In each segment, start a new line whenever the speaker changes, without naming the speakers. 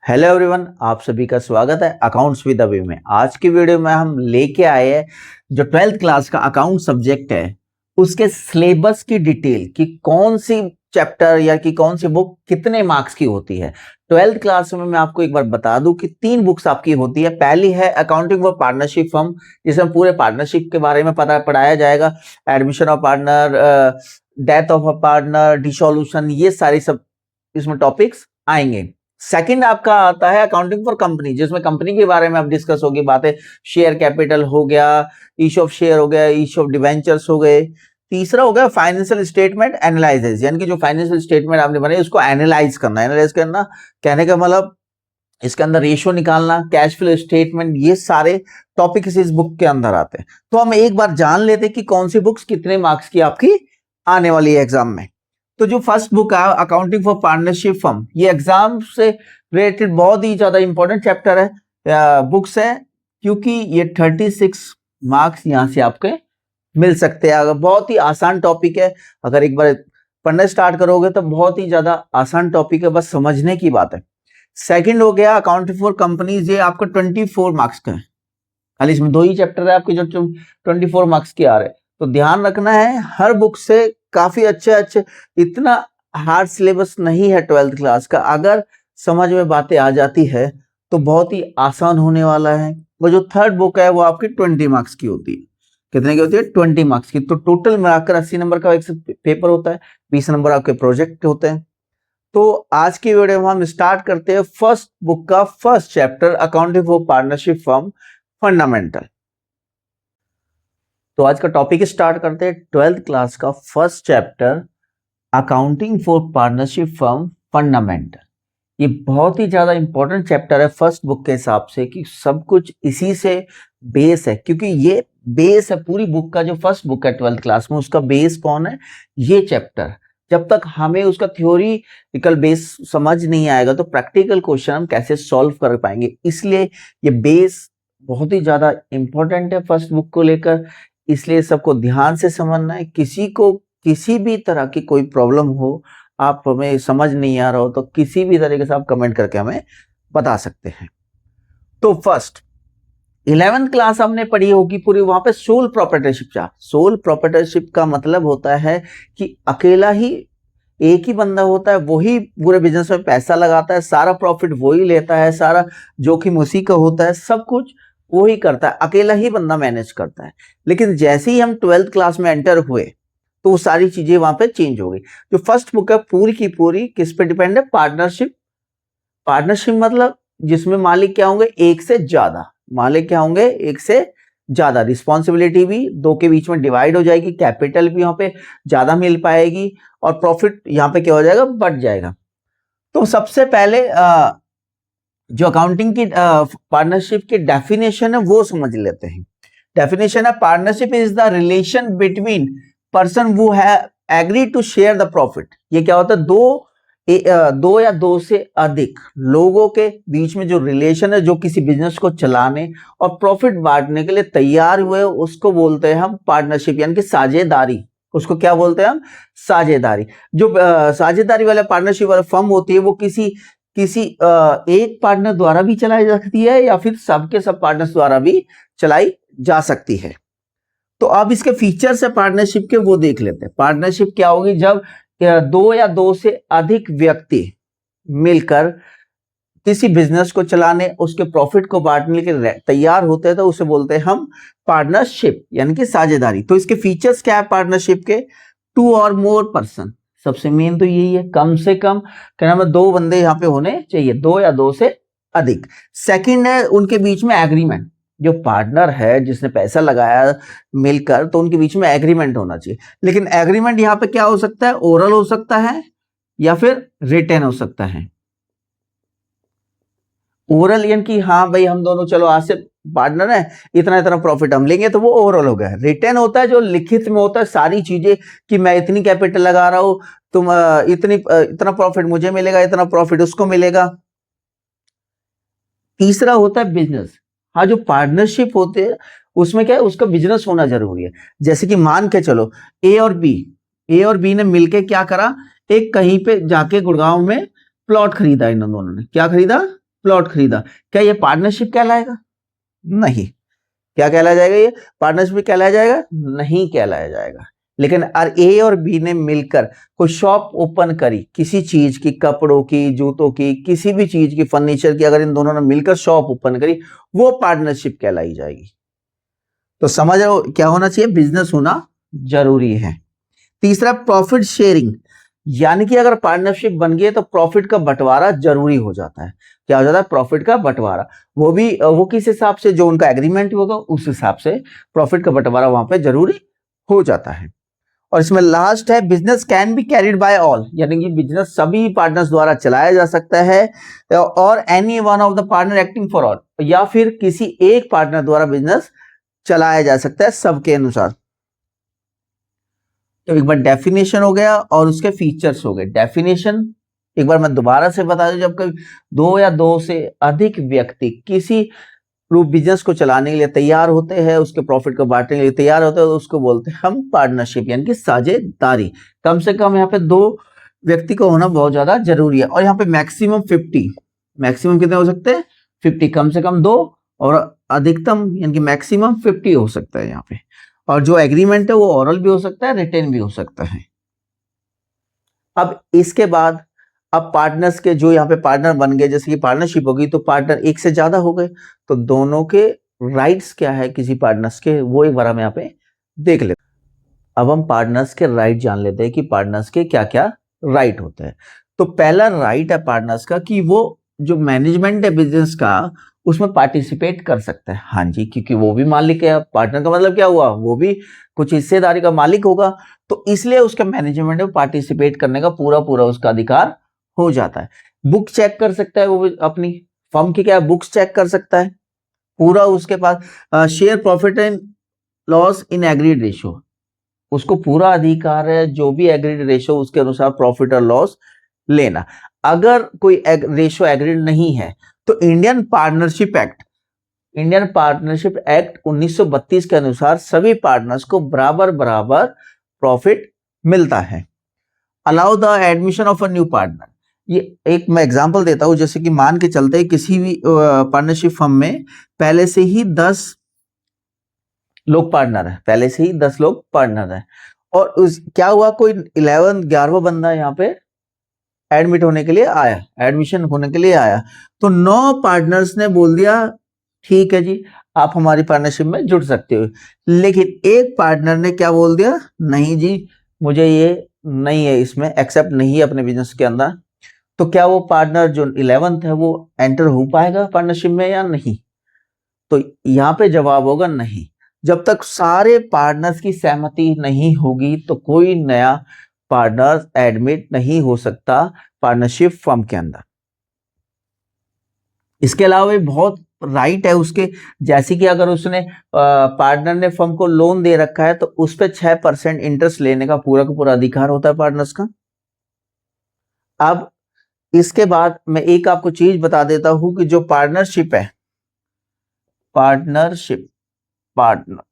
Hello everyone, आप सभी का स्वागत है अकाउंट्स विद अभी में। आज की वीडियो में हम लेके आए हैं जो 12th क्लास का अकाउंट सब्जेक्ट है उसके सिलेबस की डिटेल कि कौन सी चैप्टर या कि कौन सी बुक कितने मार्क्स की होती है। 12th क्लास में मैं आपको एक बार बता दूं कि 3 बुक्स आपकी होती है। पहली है अकाउंटिंग फॉर पार्टनरशिप फर्म, जिसमें पूरे पार्टनरशिप के बारे में पढ़ाया जाएगा। Admission of partner, death of a partner, dissolution, ये सारी सब इसमें टॉपिक्स आएंगे। सेकंड आपका आता है अकाउंटिंग फॉर कंपनी, जिसमें कंपनी के बारे में अब डिस्कस होगी बातें। शेयर कैपिटल हो गया, इश्यू ऑफ शेयर हो गया, इश्यू ऑफ डिवेंचर्स हो गए। तीसरा हो गया फाइनेंशियल स्टेटमेंट एनालिसिस, यानी कि जो फाइनेंशियल स्टेटमेंट आपने बनाई उसको एनालाइज करना। कहने का मतलब इसके अंदर रेशियो निकालना, कैश फ्लो स्टेटमेंट, ये सारे टॉपिक्स इस बुक के अंदर आते हैं। तो हम एक बार जान लेते हैं कि कौन सी बुक्स कितने मार्क्स की आपकी आने वाली है एग्जाम में। तो जो फर्स्ट बुक है अकाउंटिंग फॉर पार्टनरशिप फर्म, ये एग्जाम से रिलेटेड बहुत ही ज्यादा इंपॉर्टेंट चैप्टर है, बुक्स है, क्योंकि ये 36 मार्क्स यहां से आपके मिल सकते हैं। अगर बहुत ही आसान टॉपिक है, अगर एक बार पढ़ना स्टार्ट करोगे तो बहुत ही ज्यादा आसान टॉपिक है, बस समझने की बात है। सेकंड हो गया अकाउंटिंग फॉर कंपनीज, ये आपका 24 मार्क्स का है। खाली इसमें 2 ही चैप्टर है आपके जो 24 मार्क्स के आ रहे हैं। तो ध्यान रखना है, हर बुक से काफी अच्छे इतना हार्ड सिलेबस नहीं है 12th क्लास का। अगर समझ में बातें आ जाती है तो बहुत ही आसान होने वाला है। वो जो थर्ड बुक है वो आपकी 20 मार्क्स की होती है। कितने की होती है? 20 मार्क्स की। तो टोटल मिलाकर 80 नंबर का एक पेपर होता है, 20 नंबर आपके प्रोजेक्ट होते हैं। तो आज की वीडियो में हम स्टार्ट करते हैं फर्स्ट बुक का first chapter accounting for partnership firm fundamental. तो आज का टॉपिक स्टार्ट करते हैं 12th क्लास का first chapter accounting for partnership firm fundamental. ये बहुत ही ज्यादा इंपॉर्टेंट चैप्टर है फर्स्ट बुक के हिसाब से, कि सब कुछ इसी से बेस है, क्योंकि ये बेस है पूरी बुक का। जो फर्स्ट बुक है 12th क्लास में, उसका बेस कौन है? ये चैप्टर। जब तक हमें उसका थ्योरिटिकल बेस समझ नहीं आएगा तो प्रैक्टिकल क्वेश्चन हम कैसे सॉल्व कर पाएंगे। इसलिए ये बेस बहुत ही ज्यादा इंपॉर्टेंट है फर्स्ट बुक को लेकर। इसलिए सबको ध्यान से समझना है। किसी को किसी भी तरह की कोई प्रॉब्लम हो, आप हमें समझ नहीं आ रहा हो, तो किसी भी तरीके से आप कमेंट करके हमें बता सकते हैं। तो फर्स्ट 11th क्लास हमने पढ़ी होगी पूरी, वहां पे sole proprietorship chart. Sole proprietorship का मतलब होता है कि अकेला ही एक ही बंदा होता है, वही पूरे बिजनेस में पैसा लगाता है, सारा प्रॉफिट वही लेता है, सारा जोखिम उसी का होता है, सब कुछ वही करता है, अकेला ही बंदा मैनेज करता है। लेकिन जैसे ही हम 12th क्लास में एंटर हुए तो वो सारी चीजें वहां पे चेंज हो गई। जो फर्स्ट बुक है पूरी की पूरी किस पे डिपेंड है? पार्टनरशिप। पार्टनरशिप मतलब जिसमें मालिक क्या होंगे? एक से ज्यादा मालिक क्या होंगे? एक से ज्यादा। रिस्पॉन्सिबिलिटी भी 2 के बीच में डिवाइड हो जाएगी, कैपिटल भी यहाँ पे ज्यादा मिल पाएगी, और प्रॉफिट यहाँ पे क्या हो जाएगा? बढ़ जाएगा। तो सबसे पहले जो अकाउंटिंग की पार्टनरशिप की डेफिनेशन है वो समझ लेते हैं। डेफिनेशन है, partnership is the relation between person वो है agree to share the profit. ये क्या होता है? दो या दो से अधिक लोगों के बीच में जो रिलेशन है, जो किसी बिजनेस को चलाने और प्रॉफिट बांटने के लिए तैयार हुए, उसको बोलते हैं हम पार्टनरशिप, यानी कि साझेदारी। उसको क्या बोलते हैं हम? साझेदारी। जो साझेदारी वाला पार्टनरशिप वाला फर्म होती है वो किसी एक पार्टनर द्वारा भी चलाई जा सकती है, या फिर सबके सब पार्टनर्स द्वारा भी चलाई जा सकती है। तो अब इसके फीचर्स है पार्टनरशिप के, वो देख लेते हैं। पार्टनरशिप क्या होगी? जब 2 या 2 से अधिक व्यक्ति मिलकर किसी बिजनेस को चलाने, उसके प्रॉफिट को बांटने के लिए तैयार होते हैं, तो उसे बोलते हैं हम पार्टनरशिप, यानी कि साझेदारी। तो इसके फीचर्स क्या है पार्टनरशिप के? 2 और मोर पर्सन, सबसे मेन तो यही है, कम से कम क्या नाम है, 2 बंदे यहाँ पे होने चाहिए, 2 या 2 से अधिक। सेकंड है उनके बीच में एग्रीमेंट। जो पार्टनर है जिसने पैसा लगाया मिलकर, तो उनके बीच में एग्रीमेंट होना चाहिए। लेकिन एग्रीमेंट यहाँ पे क्या हो सकता है? ओरल हो सकता है या फिर रिटन हो सकता है। ओरल यानी कि हाँ भाई हम दोनों चलो आज से पार्टनर है, इतना इतना प्रॉफिट हम लेंगे, तो वो ओवरऑल हो गया। रिटर्न होता है जो लिखित में होता है सारी चीजें, कि मैं इतनी कैपिटल लगा रहा हूं, तुम इतना प्रॉफिट मुझे मिलेगा, इतना प्रॉफिट उसको मिलेगा। तीसरा होता है बिजनेस। हाँ, जो पार्टनरशिप होते हैं उसमें क्या है? उसका बिजनेस होना जरूरी है। जैसे कि मान के चलो ए और बी ने मिलके क्या करा? एक कहीं पे जाके गुड़गांव में प्लॉट खरीदा। इन दोनों ने क्या खरीदा? प्लॉट खरीदा, क्या ये पार्टनरशिप कहलाएगा? नहीं। क्या कहलाया जाएगा? ये पार्टनरशिप कहलाया जाएगा? नहीं कहलाया जाएगा। लेकिन ए और बी ने मिलकर कोई शॉप ओपन करी, किसी चीज की, कपड़ों की, जूतों की, किसी भी चीज की, फर्नीचर की, अगर इन दोनों ने मिलकर शॉप ओपन करी, वो पार्टनरशिप कहलाई जाएगी। तो समझ रहे हो क्या होना चाहिए? बिजनेस होना जरूरी है। तीसरा, प्रॉफिट शेयरिंग, यानी कि अगर पार्टनरशिप बन गई है तो प्रॉफिट का बंटवारा जरूरी हो जाता है। क्या हो जाता है? प्रॉफिट का बंटवारा। वो भी वो किस हिसाब से? जो उनका एग्रीमेंट होगा उस हिसाब से प्रॉफिट का बंटवारा वहां पे जरूरी हो जाता है। और इसमें लास्ट है, business can be carried by all, यानी कि बिजनेस सभी पार्टनर्स द्वारा चलाया जा सकता है, और any one of the partner acting for all, या फिर किसी एक पार्टनर द्वारा बिजनेस चलाया जा सकता है सबके अनुसार। तो एक बार डेफिनेशन हो गया और उसके फीचर्स हो गए। डेफिनेशन एक बार मैं दोबारा से बता दूं, जब कभी दो या दो से अधिक व्यक्ति किसी ग्रुप बिजनेस को चलाने के लिए तैयार होते हैं, उसके प्रॉफिट को बांटने के लिए तैयार होते हैं, तो उसको बोलते हैं हम पार्टनरशिप, यानी कि साझेदारी। कम से कम यहाँ पे दो व्यक्ति को होना बहुत ज्यादा जरूरी है। और यहाँ पे मैक्सिमम 50, मैक्सिमम कितने हो सकते हैं? 50, कम से कम दो, और अधिकतम यानी कि मैक्सिमम 50 हो सकता है यहाँ पे। और जो एग्रीमेंट है वो ओरल भी हो सकता है, रिटेन भी हो सकता है। अब इसके बाद, अब पार्टनर्स के जो यहाँ पे पार्टनर बन गए, जैसे कि पार्टनरशिप होगी तो पार्टनर एक से ज्यादा हो गए, तो दोनों के राइट्स क्या है किसी पार्टनर्स के, वो एक बार हम यहाँ पे देख लेते हैं। अब हम पार्टनर्स के राइट जान लेते हैं कि पार्टनर्स के क्या क्या राइट होते हैं। तो पहला राइट है पार्टनर्स का कि वो जो मैनेजमेंट है बिजनेस का, उसमें पार्टिसिपेट कर सकता है। हाँ जी, क्योंकि वो भी मालिक है। पार्टनर का मतलब क्या हुआ? वो भी कुछ हिस्सेदारी का मालिक होगा, तो इसलिए उसका मैनेजमेंट में पार्टिसिपेट करने का पूरा पूरा उसका अधिकार हो जाता है। बुक चेक कर सकता है, वो भी अपनी फर्म की क्या बुक्स चेक कर सकता है पूरा उसके पास। Share profit and loss in agreed ratio, उसको पूरा अधिकार है जो भी एग्रीड रेशियो उसके अनुसार प्रॉफिट और लॉस लेना। अगर कोई रेशियो एग्रीड नहीं है तो Indian partnership act, Indian partnership act 1932 के अनुसार सभी पार्टनर्स को बराबर बराबर प्रॉफिट मिलता है। Allow the admission of a new partner, ये एक मैं एग्जांपल देता हूं, जैसे कि मान के चलते हैं किसी भी पार्टनरशिप फर्म में पहले से ही 10 लोग पार्टनर है, पहले से ही 10 लोग पार्टनर है, और उस क्या हुआ, कोई 11वां बंदा यहाँ पे एडमिट होने के लिए आया, एडमिशन होने के लिए आया, तो 9 पार्टनर्स ने बोल दिया ठीक है जी, आप हमारी पार्टनरशिप में जुड़ सकते हो। लेकिन एक पार्टनर ने क्या बोल दिया, नहीं जी, मुझे ये नहीं है, इसमें एक्सेप्ट नहीं है अपने बिजनेस के अंदर। तो क्या वो पार्टनर जो 11th है वो एंटर हो पाएगा पार्टनरशिप में या नहीं? तो यहाँ पे जवाब होगा नहीं। जब तक सारे पार्टनर्स की सहमति नहीं होगी तो कोई नया पार्टनर एडमिट नहीं हो सकता पार्टनरशिप फर्म के अंदर। इसके अलावा बहुत राइट है उसके, जैसे कि अगर उसने पार्टनर ने फर्म को लोन दे रखा है तो उस पर 6% इंटरेस्ट लेने का पूरा अधिकार होता है पार्टनर्स का। अब इसके बाद मैं एक आपको चीज बता देता हूं कि जो पार्टनरशिप है, पार्टनरशिप, पार्टनर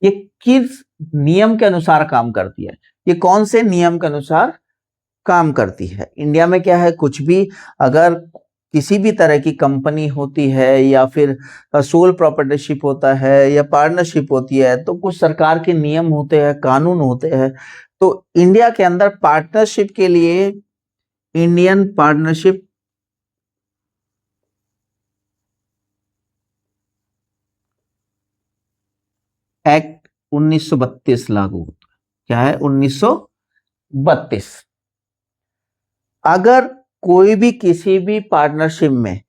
ये किस नियम के अनुसार काम करती है, ये कौन से नियम के अनुसार काम करती है? इंडिया में क्या है, कुछ भी अगर किसी भी तरह की कंपनी होती है या फिर सोल प्रॉपर्टीशिप होता है या पार्टनरशिप होती है तो कुछ सरकार के नियम होते हैं, कानून होते हैं। तो इंडिया के अंदर पार्टनरशिप के लिए इंडियन पार्टनरशिप एक्ट 1932 लागू होता है। क्या है? 1932। अगर कोई भी किसी भी पार्टनरशिप में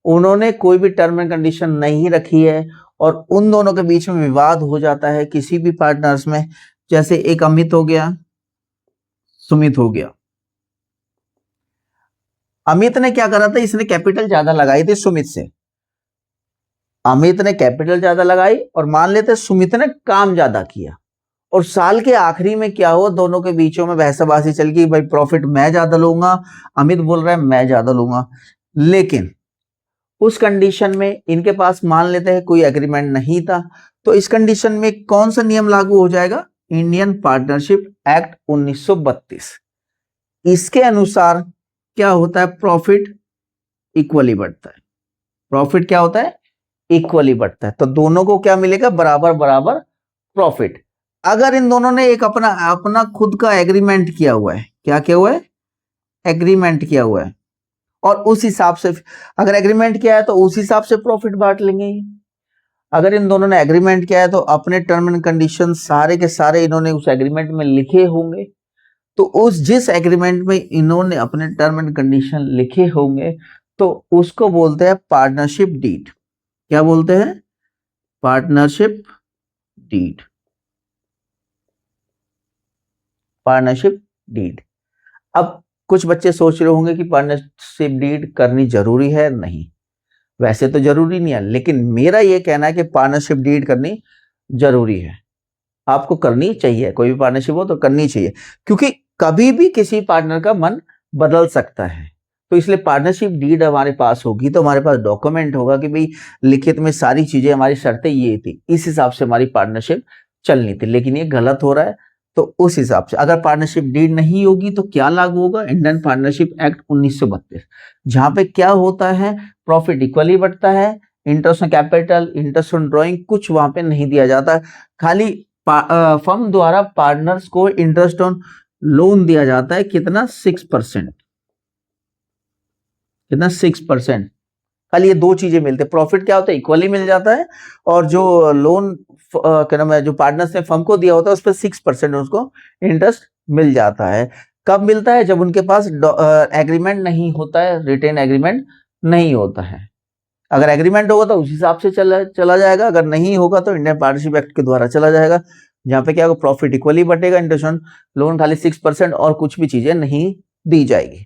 उन्होंने कोई भी टर्म एंड कंडीशन नहीं रखी है और उन दोनों के बीच में विवाद हो जाता है किसी भी पार्टनर्स में, जैसे एक अमित हो गया, सुमित हो गया। अमित ने क्या करा था, इसने कैपिटल ज्यादा लगाई थी सुमित से, अमित ने कैपिटल ज्यादा लगाई और मान लेते सुमित ने काम ज्यादा किया, और साल के आखिरी में क्या हुआ, दोनों के बीचों में बहसबाजी चल गई, भाई प्रॉफिट मैं ज्यादा लूंगा, अमित बोल रहा है मैं ज्यादा लूंगा। लेकिन उस कंडीशन में इनके पास मान लेते हैं कोई एग्रीमेंट नहीं था, तो इस कंडीशन में कौन सा नियम लागू हो जाएगा? Indian partnership act 1932। इसके अनुसार क्या होता है, प्रॉफिट इक्वली बढ़ता है। प्रॉफिट क्या होता है, इक्वली बढ़ता है। तो दोनों को क्या मिलेगा, बराबर बराबर प्रॉफिट। अगर इन दोनों ने एक अपना अपना खुद का एग्रीमेंट किया हुआ है, क्या किया हुआ है, एग्रीमेंट किया हुआ है, और उस हिसाब से अगर एग्रीमेंट किया है तो उस हिसाब से प्रॉफिट बांट लेंगे। अगर इन दोनों ने एग्रीमेंट किया है तो अपने टर्म एंड कंडीशन सारे के सारे इन्होंने उस एग्रीमेंट में लिखे होंगे। तो उस जिस एग्रीमेंट में इन्होंने अपने टर्म एंड कंडीशन लिखे होंगे तो उसको बोलते हैं पार्टनरशिप डीड। क्या बोलते हैं, पार्टनरशिप डीड। Partnership deed. अब कुछ बच्चे सोच रहे होंगे कि पार्टनरशिप डीड करनी जरूरी है। नहीं, वैसे तो जरूरी नहीं है, लेकिन मेरा ये कहना है कि पार्टनरशिप डीड करनी जरूरी है। आपको करनी चाहिए, कोई भी पार्टनरशिप हो तो करनी चाहिए, क्योंकि कभी भी किसी पार्टनर का मन बदल सकता है। तो इसलिए पार्टनरशिप डीड हमारे पास होगी तो हमारे पास डॉक्यूमेंट होगा कि भाई लिखित में सारी चीजें, हमारी शर्तें ये थी, इस हिसाब से हमारी पार्टनरशिप चलनी थी। लेकिन ये गलत हो रहा है, तो उस हिसाब से अगर पार्टनरशिप डीड नहीं होगी तो क्या लागू होगा, इंडियन पार्टनरशिप एक्ट 1932, जहां पे क्या होता है, प्रॉफिट इक्वली बढ़ता है, interest on capital, interest on drawing कुछ वहां पे नहीं दिया जाता। खाली फर्म द्वारा पार्टनर्स को इंटरेस्ट ऑन लोन दिया जाता है, कितना, 6%। कितना, 6%। खाली ये दो चीजें मिलते हैं। प्रॉफिट क्या होता है, इक्वली मिल जाता है, और जो लोन क्या नाम है, जो पार्टनर्स ने फर्म को दिया होता है उस पर 6% उसको इंटरेस्ट मिल जाता है। कब मिलता है, जब उनके पास एग्रीमेंट नहीं होता है, रिटेन एग्रीमेंट नहीं होता है। अगर एग्रीमेंट होगा तो उस हिसाब से चला जाएगा, अगर नहीं होगा तो इंडियन पार्टनरशिप एक्ट के द्वारा चला जाएगा, जहां पे क्या होगा, प्रॉफिट इक्वली बढ़ेगा, इंटरेस्ट ऑन लोन खाली 6% और कुछ भी चीजें नहीं दी जाएगी।